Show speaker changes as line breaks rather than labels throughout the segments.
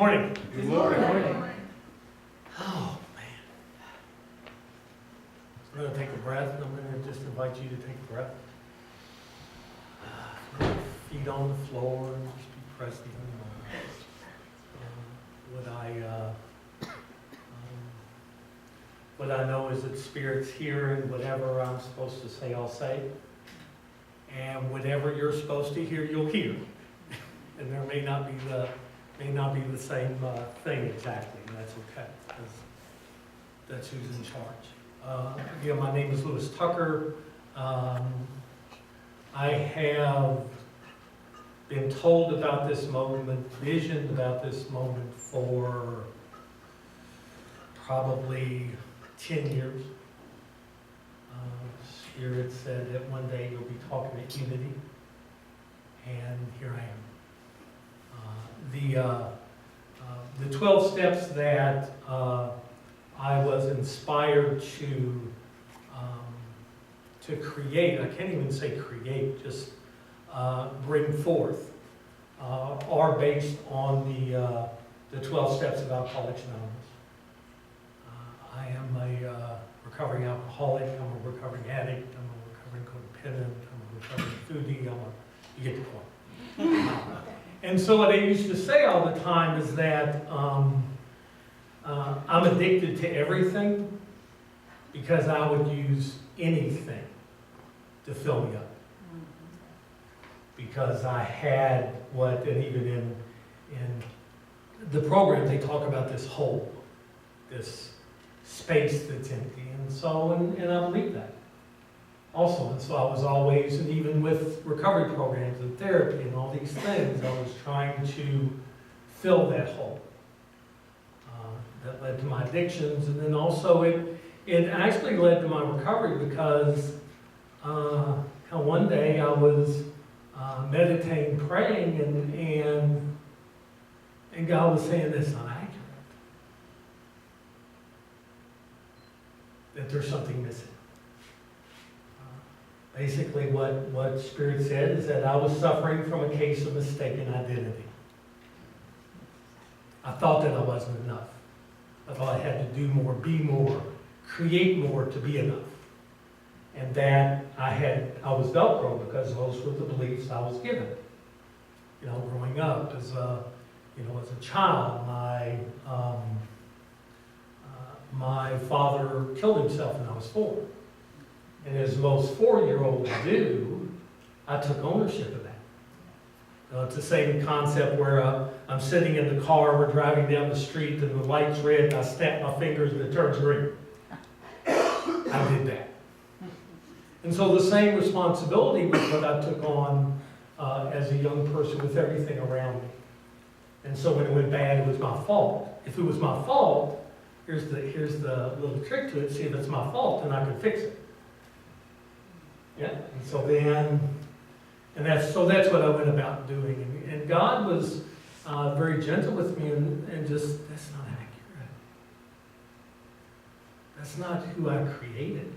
morning.
Good morning.
Oh, man. So we're going to take a breath, and I'm going to just invite you to take a breath. Feet on the floor, and just be present in the moment. What I know is that Spirit's here, and whatever I'm supposed to say, I'll say. And whatever you're supposed to hear, you'll hear. And there may not be the same thing exactly, and that's okay, because that's who's in charge. Again, my name is Lewis Tucker. I have been told about this moment, visioned about this moment for probably 10 years. Spirit said that one day you'll be talking at Unity, and here I am. The 12 steps that I was inspired to create, I can't even say create, just bring forth, are based on the 12 steps of Alcoholics Anonymous. I am a recovering alcoholic, I'm a recovering addict, I'm a recovering codependent, I'm a recovering foodie, you get the point. And so what I used to say all the time is that I'm addicted to everything because I would use anything to fill me up. Because I had and even in the program they talk about this hole, this space that's empty. And so, and I believe that also. And so I was always, and even with recovery programs and therapy and all these things, I was trying to fill that hole. That led to my addictions, and then also it actually led to my recovery because one day I was meditating, praying, and God was saying this not accurate. That there's something missing. Basically what Spirit said is that I was suffering from a case of mistaken identity. I thought that I wasn't enough. I thought I had to do more, be more, create more to be enough. And that I was Velcro because those were the beliefs I was given. You know, growing up as a child, my father killed himself when I was 4. And as most 4-year-olds do, I took ownership of that. It's the same concept where I'm sitting in the car, we're driving down the street, and the light's red, and I snap my fingers and it turns green. I did that. And so the same responsibility was what I took on as a young person with everything around me. And so when it went bad, it was my fault. If it was my fault, here's the little trick to it, see if it's my fault, then I can fix it. Yeah, and so that's what I went about doing. And God was very gentle with me and just, that's not accurate. That's not who I created.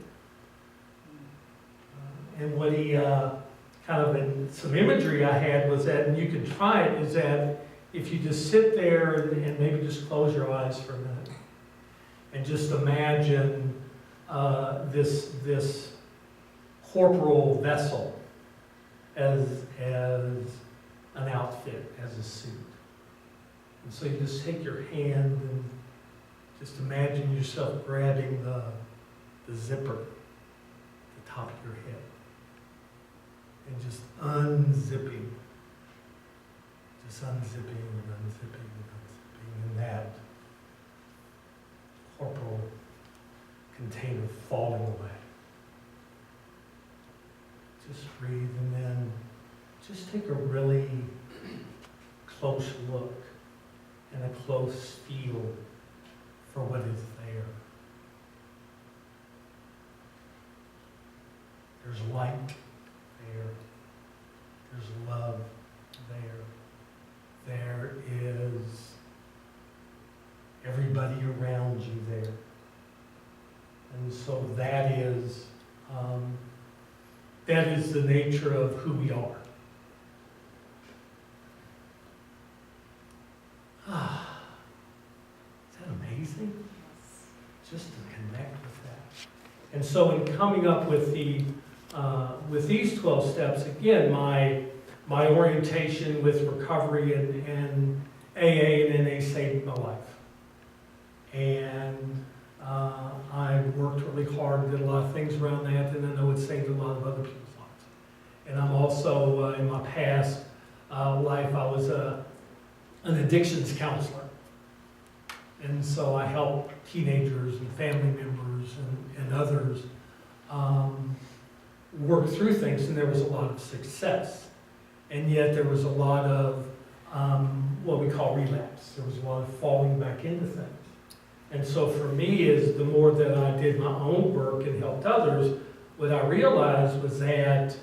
And what he, kind of in some imagery I had was that, and you can try it, is that if you just sit there and maybe just close your eyes for a minute and just imagine this corporal vessel as an outfit, as a suit. And so you just take your hand and just imagine yourself grabbing the zipper at the top of your head and just unzipping and that corporal container falling away. Just breathe, and then just take a really close look and a close feel for what is there. There's light there. There's love there. There is everybody around you there. And so that is the nature of who we are. And so in coming up with these 12 steps, again, my orientation with recovery and AA and NA saved my life. And I worked really hard, did a lot of things around that, and I know it saved a lot of other people's lives. And I'm also, in my past life, I was an addictions counselor. And so I helped teenagers and family members and others work through things, and there was a lot of success. And yet there was a lot of what we call relapse. There was a lot of falling back into things. And so for me, is the more that I did my own work and helped others, what I realized was that,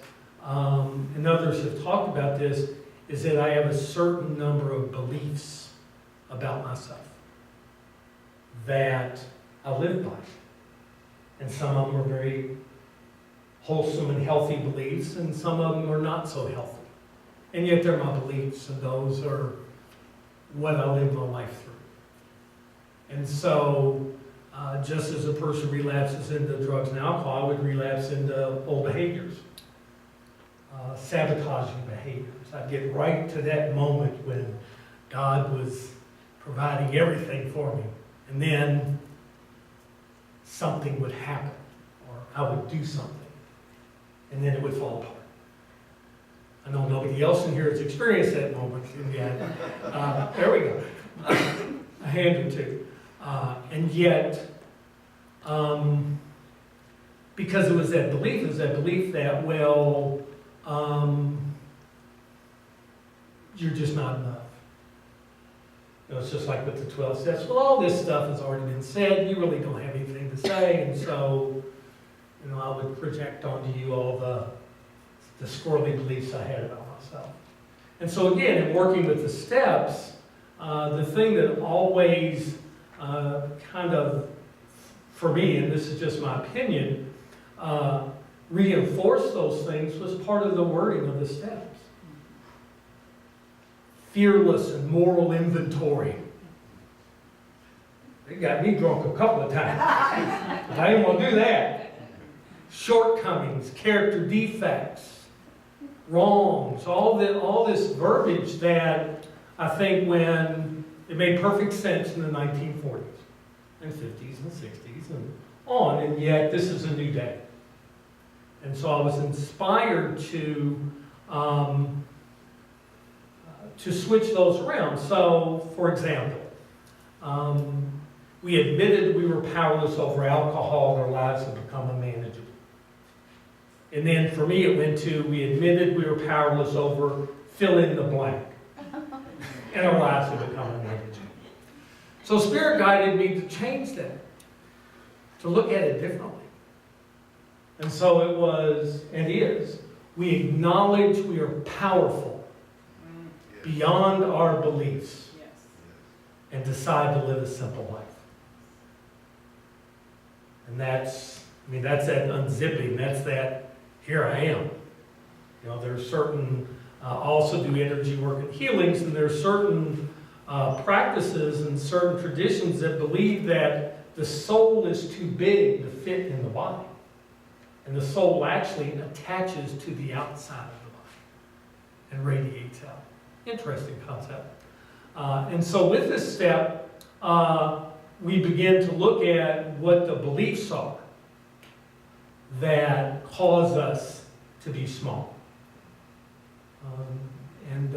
and others have talked about this, is that I have a certain number of beliefs about myself that I live by. And some of them are very wholesome and healthy beliefs, and some of them are not so healthy. And yet they're my beliefs, and those are what I live my life through. And so, just as a person relapses into drugs and alcohol, I would relapse into old behaviors, sabotaging behaviors. I'd get right to that moment when God was providing everything for me, and then something would happen, or I would do something, and then it would fall apart. I know nobody else in here has experienced that moment yet. There we go. A hand or two. And yet, because it was that belief that, well, you're just not enough. You know, it's just like with the 12 steps. Well, all this stuff has already been said. You really don't have anything to say. And so, you know, I would project onto you all the squirrely beliefs I had about myself. And so again, in working with the steps, the thing that always kind of, for me, and this is just my opinion, reinforced those things was part of the wording of the steps. Fearless and moral inventory. They got me drunk a couple of times. I didn't want to do that. Shortcomings, character defects, wrongs, all this verbiage that I think when it made perfect sense in the 1940s and 50s and 60s and on, and yet this is a new day. And so I was inspired to switch those around. So, for example, we admitted we were powerless over alcohol, our lives had become unmanageable. And then for me it went to, we admitted we were powerless over fill in the blank. And our lives had become unmanageable. So Spirit guided me to change that, to look at it differently. And so it was, and is, we acknowledge we are powerful beyond our beliefs, and decide to live a simple life. And that's that unzipping, that's that, here I am. You know, there's certain, also do energy work and healings, and there's certain practices and certain traditions that believe that the soul is too big to fit in the body. And the soul actually attaches to the outside of the body and radiates out. Interesting concept. And so with this step, we begin to look at what the beliefs are that cause us to be small. And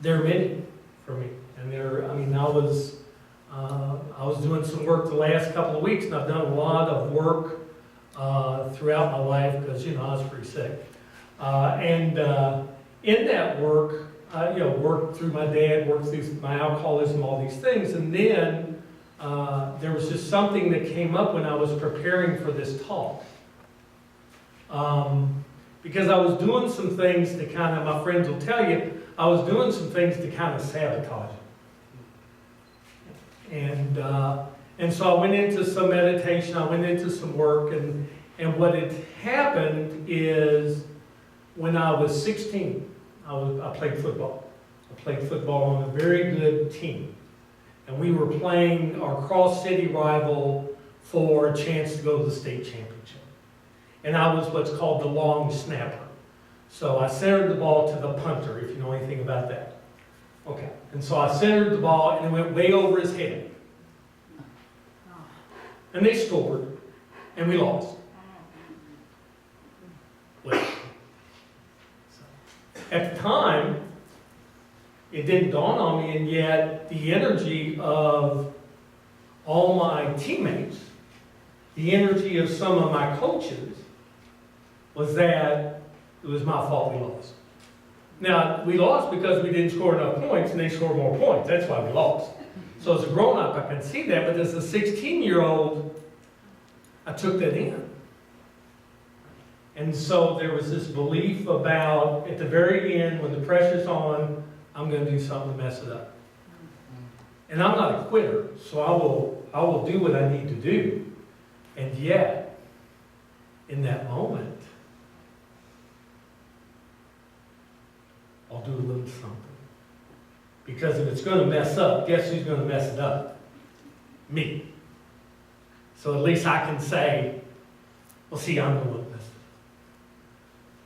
there are many for me. And I was doing some work the last couple of weeks, and I've done a lot of work throughout my life because, I was pretty sick. In that work, worked through my dad, worked through my alcoholism, all these things. And then there was just something that came up when I was preparing for this talk. Because I was doing some things to kind of, my friends will tell you, I was doing some things to kind of sabotage it. And so I went into some meditation, I went into some work, and what had happened is when I was 16, I played football. I played football on a very good team. And we were playing our cross-city rival for a chance to go to the state championship. And I was what's called the long snapper. So I centered the ball to the punter, if you know anything about that. Okay, and so I centered the ball and it went way over his head. And they scored, and we lost. Well, at the time, it didn't dawn on me, and yet the energy of all my teammates, the energy of some of my coaches, was that it was my fault we lost. Now, we lost because we didn't score enough points, and they scored more points. That's why we lost. So as a grown-up, I can see that, but as a 16-year-old, I took that in. And so there was this belief about, at the very end, when the pressure's on, I'm going to do something to mess it up. And I'm not a quitter, so I will do what I need to do. And yet, in that moment, I'll do a little something. Because if it's going to mess up, guess who's going to mess it up? Me. So at least I can say, well, see, I'm the one that messed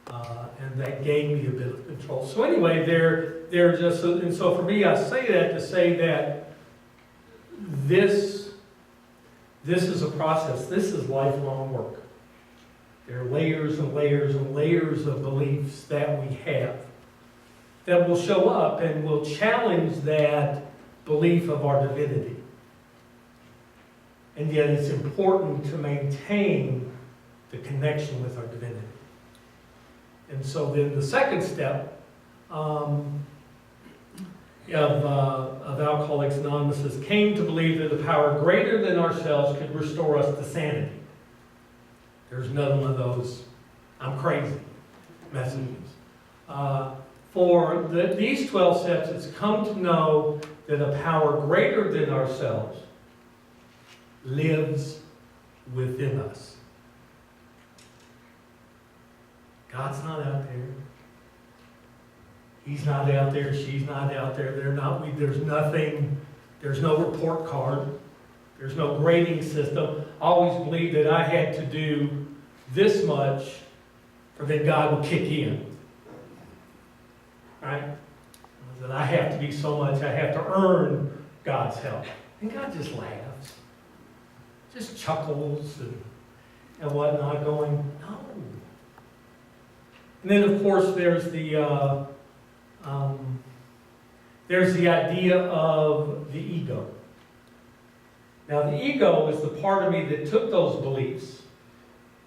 it up. And that gave me a bit of control. So anyway, they're just, and so for me, I say that to say that this is a process. This is lifelong work. There are layers and layers and layers of beliefs that we have that will show up and will challenge that belief of our divinity. And yet it's important to maintain the connection with our divinity. And so then the second step of Alcoholics Anonymous is came to believe that a power greater than ourselves could restore us to sanity. There's none of those I'm crazy messages. For these 12 steps, it's come to know that a power greater than ourselves lives within us. God's not out there. He's not out there. She's not out there. There's nothing, there's no report card. There's no grading system. I always believed that I had to do this much or then God will kick in. Right? That I have to be so much, I have to earn God's help. And God just laughs. Just chuckles and whatnot, going, no. And then, of course, there's the idea of the ego. Now, the ego is the part of me that took those beliefs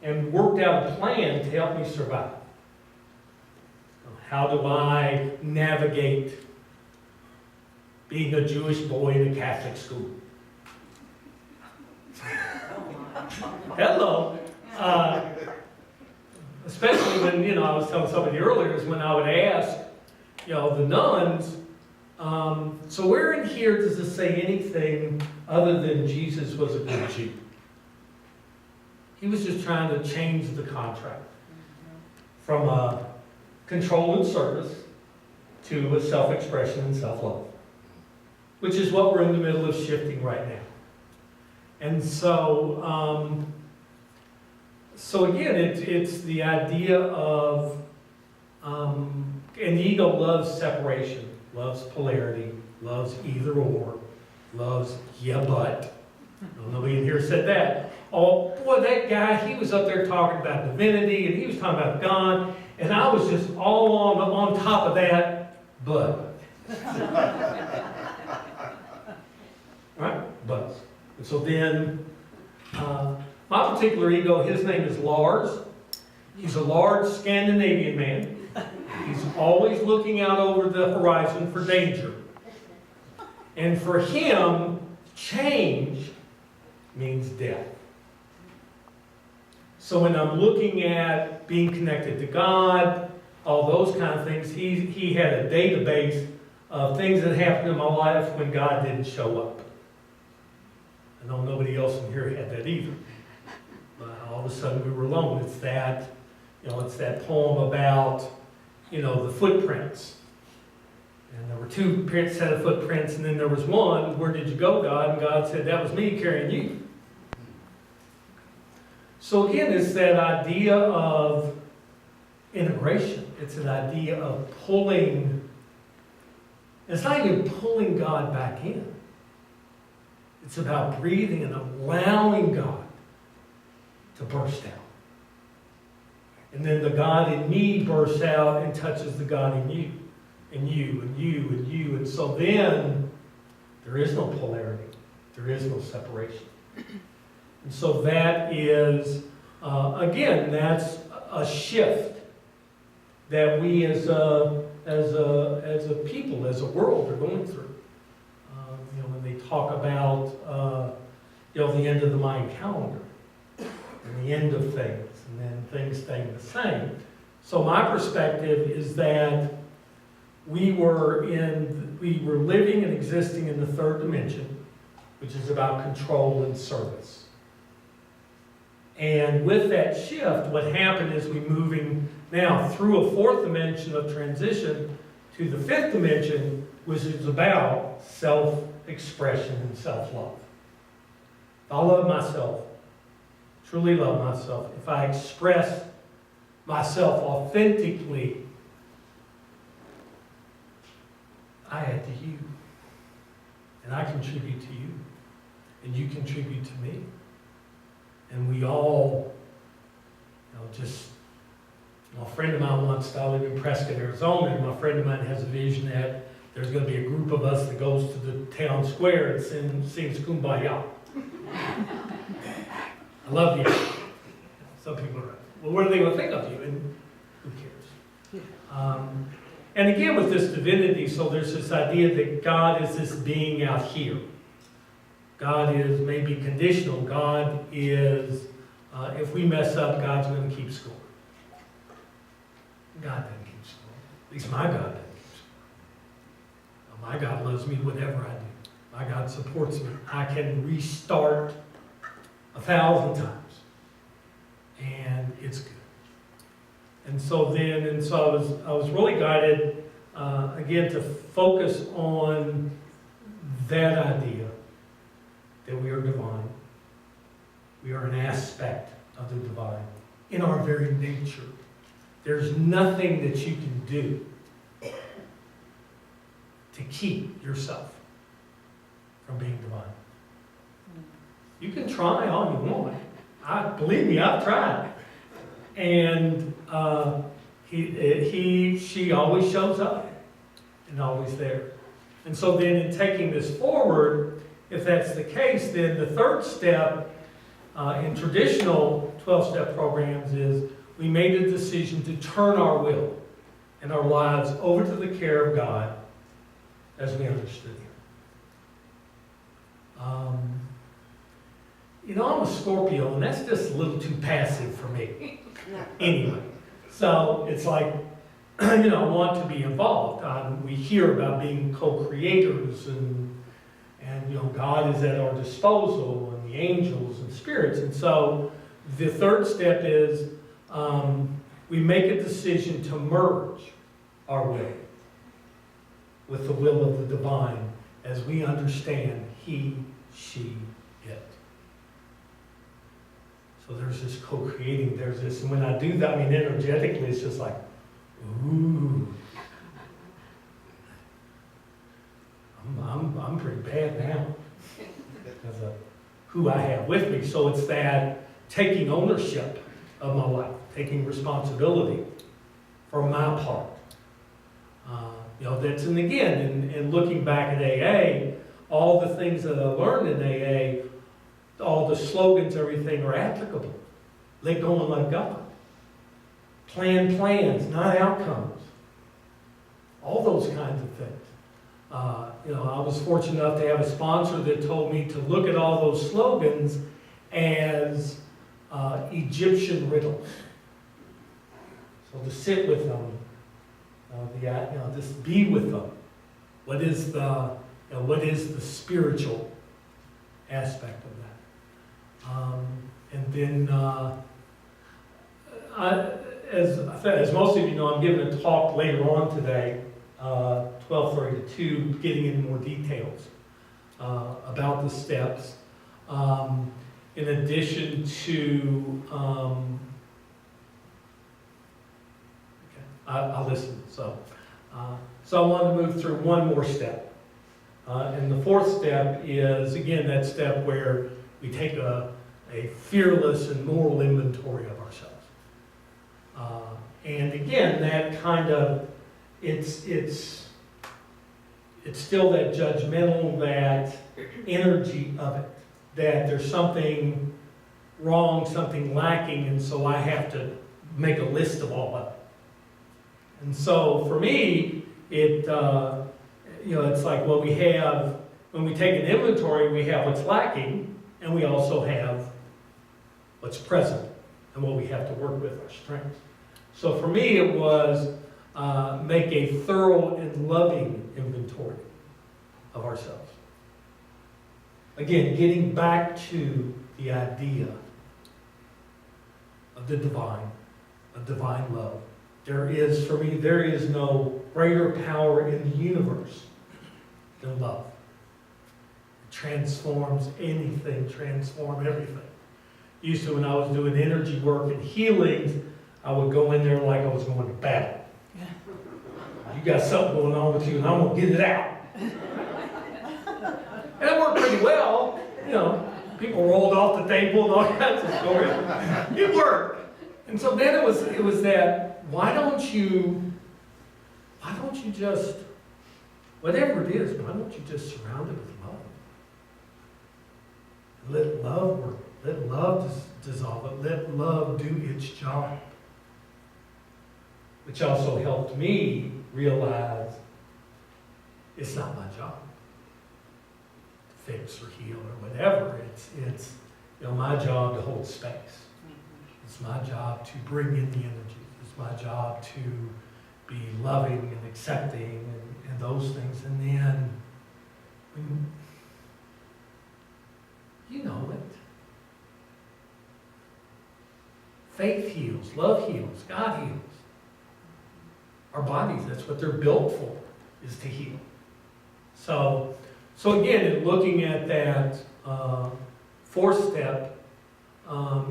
and worked out a plan to help me survive. How do I navigate being a Jewish boy in a Catholic school? Hello. Especially when, I was telling somebody earlier, is when I would ask, the nuns, so where in here does it say anything other than Jesus was a good Jew? He was just trying to change the contract from a control and service to a self-expression and self-love, which is what we're in the middle of shifting right now. And so, again, it's the idea of, and the ego loves separation, loves polarity, loves either or, loves yeah but. Nobody in here said that. Oh boy, that guy, he was up there talking about divinity and he was talking about God, and I was just all on top of that, but. Right? But. And so then, my particular ego, his name is Lars. He's a large Scandinavian man. He's always looking out over the horizon for danger. And for him, change means death. So when I'm looking at being connected to God, all those kind of things, he had a database of things that happened in my life when God didn't show up. I know nobody else in here had that either. But all of a sudden we were alone. It's that, it's that poem about, the footprints. And there were two set of footprints, and then there was one, where did you go, God? And God said, that was me carrying you. So again, it's that idea of integration. It's an idea of pulling, it's not even pulling God back in. It's about breathing and allowing God to burst out. And then the God in me bursts out and touches the God in you, and you, and you, and you. And so then there is no polarity. There is no separation. And so that is, again, that's a shift that we as a people, as a world, are going through. When they talk about, the end of the Mayan calendar, and the end of things, and then things staying the same. So my perspective is that we were living and existing in the third dimension, which is about control and service. And with that shift, what happened is we're moving now through a fourth dimension of transition to the fifth dimension, which is about self-expression and self-love. If I love myself, truly love myself, if I express myself authentically, I add to you. And I contribute to you. And you contribute to me. And we all, a friend of mine once, I live in Prescott, Arizona, and my friend of mine has a vision that there's going to be a group of us that goes to the town square and sings Kumbaya. I love you. Some people are, well, what are they going to think of you? And who cares? And again, with this divinity, so there's this idea that God is this being out here. God is maybe conditional. God is, if we mess up, God's going to keep score. God doesn't keep score. At least my God doesn't keep score. My God loves me whatever I do. My God supports me. I can restart 1,000 times. And it's good. And so I was really guided, again, to focus on that idea that we are divine. We are an aspect of the divine in our very nature. There's nothing that you can do to keep yourself from being divine. You can try all you want. Believe me, I've tried. And she always shows up and always there. And so then in taking this forward, if that's the case, then the third step in traditional 12-step programs is we made a decision to turn our will and our lives over to the care of God as we understood Him. I'm a Scorpio, and that's just a little too passive for me. Anyway, so it's like, I want to be involved. We hear about being co-creators, and God is at our disposal, and the angels and spirits. And so the third step is we make a decision to merge our will with the will of the divine as we understand He, she, it. So there's this co-creating, there's this, and when I do that, energetically, it's just like, ooh. I'm pretty bad now because of who I have with me. So it's that taking ownership of my life, taking responsibility for my part. And again, and looking back at AA, all the things that I learned in AA, all the slogans, everything are applicable. Let go and let God. Plan plans, not outcomes. All those kinds of things. I was fortunate enough to have a sponsor that told me to look at all those slogans as Egyptian riddles. So to sit with them, just be with them. What is the spiritual aspect of that? And then, as most of you know, I'm giving a talk later on today, 12:30 to 2, getting into more details about the steps. in addition to, I'll listen. So I wanted to move through one more step. And the fourth step is, again, that step where we take a fearless and moral inventory of ourselves. And again, that kind of, it's still that judgmental, that energy of it, that there's something wrong, something lacking, and so I have to make a list of all of it. And so for me, it's like, well, when we take an inventory, we have what's lacking, and we also have what's present and what we have to work with, our strengths. So for me, it was make a thorough and loving inventory of ourselves. Again, getting back to the idea of the divine, of divine love. There is no greater power in the universe than love. It transforms anything, transform everything. Used to, when I was doing energy work and healings, I would go in there like I was going to battle. You got something going on with you, and I'm going to get it out. And it worked pretty well. People rolled off the table and all kinds of stories. It worked. And so then it was that, why don't you just, whatever it is, why don't you just surround it with love? Let love work. Let love dissolve it. Let love do its job. Which also helped me realize it's not my job to fix or heal or whatever. It's my job to hold space. It's my job to bring in the energy. It's my job to be loving and accepting and those things. And then, you know it. Faith heals, love heals, God heals. Our bodies, that's what they're built for, is to heal. So again, in looking at that fourth step,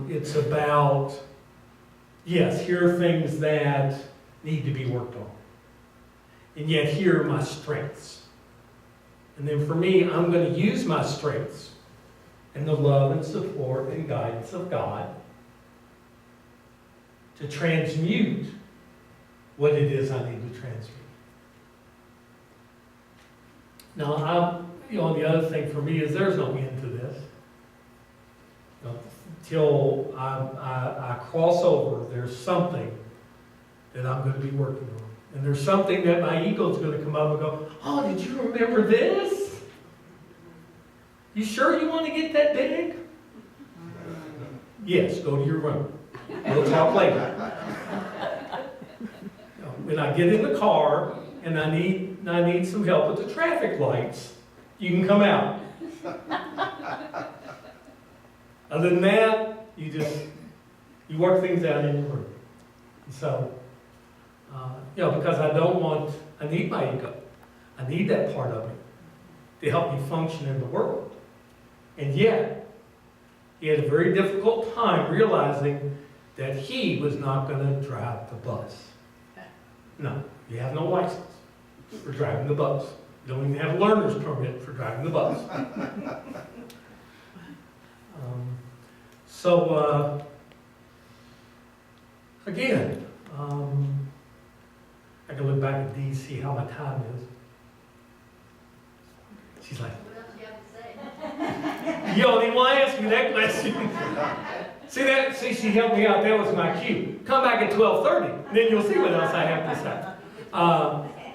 it's about, yes, here are things that need to be worked on. And yet here are my strengths. And then for me, I'm going to use my strengths and the love and support and guidance of God to transmute what it is I need to transmute. Now, the other thing for me is there's no end to this. Till I cross over, there's something that I'm going to be working on. And there's something that my ego's going to come up and go, oh, did you remember this? You sure you want to get that big? Yes, go to your room. We'll talk later. When I get in the car and I need some help with the traffic lights, you can come out. Other than that, you work things out in your room. So, because I need my ego. I need that part of me to help me function in the world. And yet, he had a very difficult time realizing that he was not going to drive the bus. No, you have no license for driving the bus. You don't even have a learner's permit for driving the bus. Again, I can look back at Dee, see how my time is. She's like,
What else do you have to say?
you don't even want to ask me that question. See, she helped me out. That was my cue. Come back at 12:30, then you'll see what else I have to say.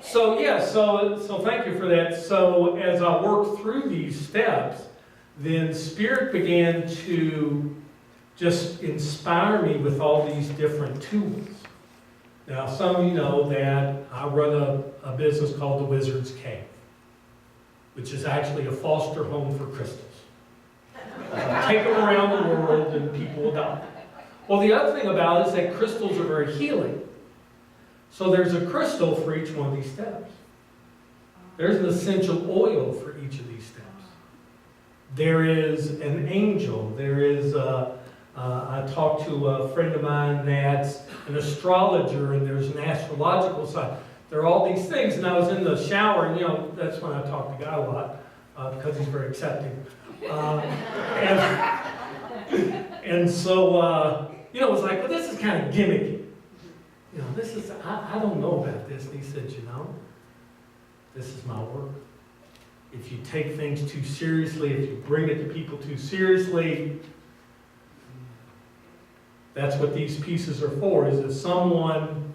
So thank you for that. So as I worked through these steps, then Spirit began to just inspire me with all these different tools. Now, some of you know that I run a business called the Wizard's Cave, which is actually a foster home for crystals. Take them around the world and people adopt them. Well, the other thing about it is that crystals are very healing. So there's a crystal for each one of these steps. There's an essential oil for each of these steps. there is an angel. There is, I talked to a friend of mine that's an astrologer, and there's an astrological side. There are all these things, and I was in the shower, and that's when I talk to God a lot, because he's very accepting. And so, it was like, well, this is kind of gimmicky. This is, I don't know about this. And he said, this is my work. If you take things too seriously, if you bring it to people too seriously, that's what these pieces are for, is if someone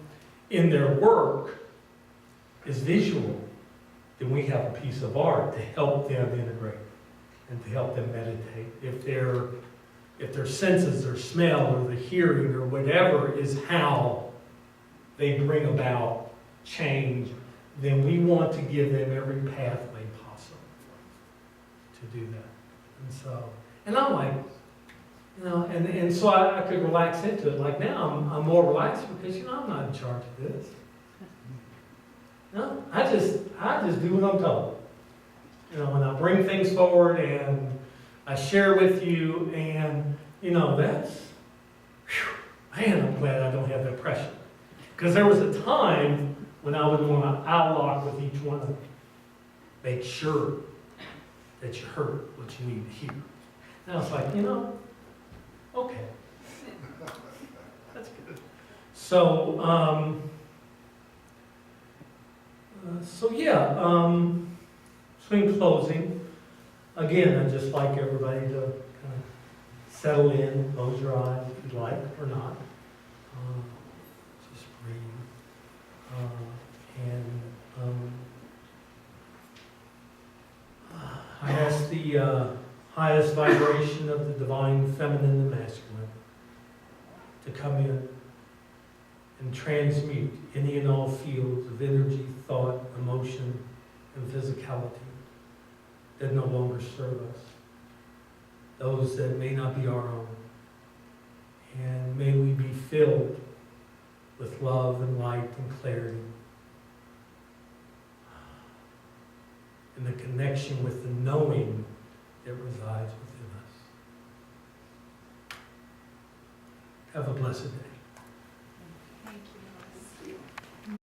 in their work is visual, then we have a piece of art to help them integrate and to help them meditate. If their senses, their smell, or the hearing, or whatever is how they bring about change, then we want to give them every pathway possible to do that. And I'm like, and so I could relax into it. Like now, I'm more relaxed because I'm not in charge of this. No, I just do what I'm told. And I bring things forward and I share with you, and that's, man, I'm glad I don't have that pressure. Because there was a time when I would want to outlock with each one of them. Make sure that you heard what you need to hear. And I was like, okay. That's good. So in closing, again, I'd just like everybody to kind of settle in, close your eyes if you'd like or not. Just breathe. I ask the highest vibration of the divine feminine and masculine to come in and transmute any and all fields of energy, thought, emotion, and physicality that no longer serve us, those that may not be our own. And may we be filled with love and light and clarity, and the connection with the knowing that resides within us. Have a blessed day.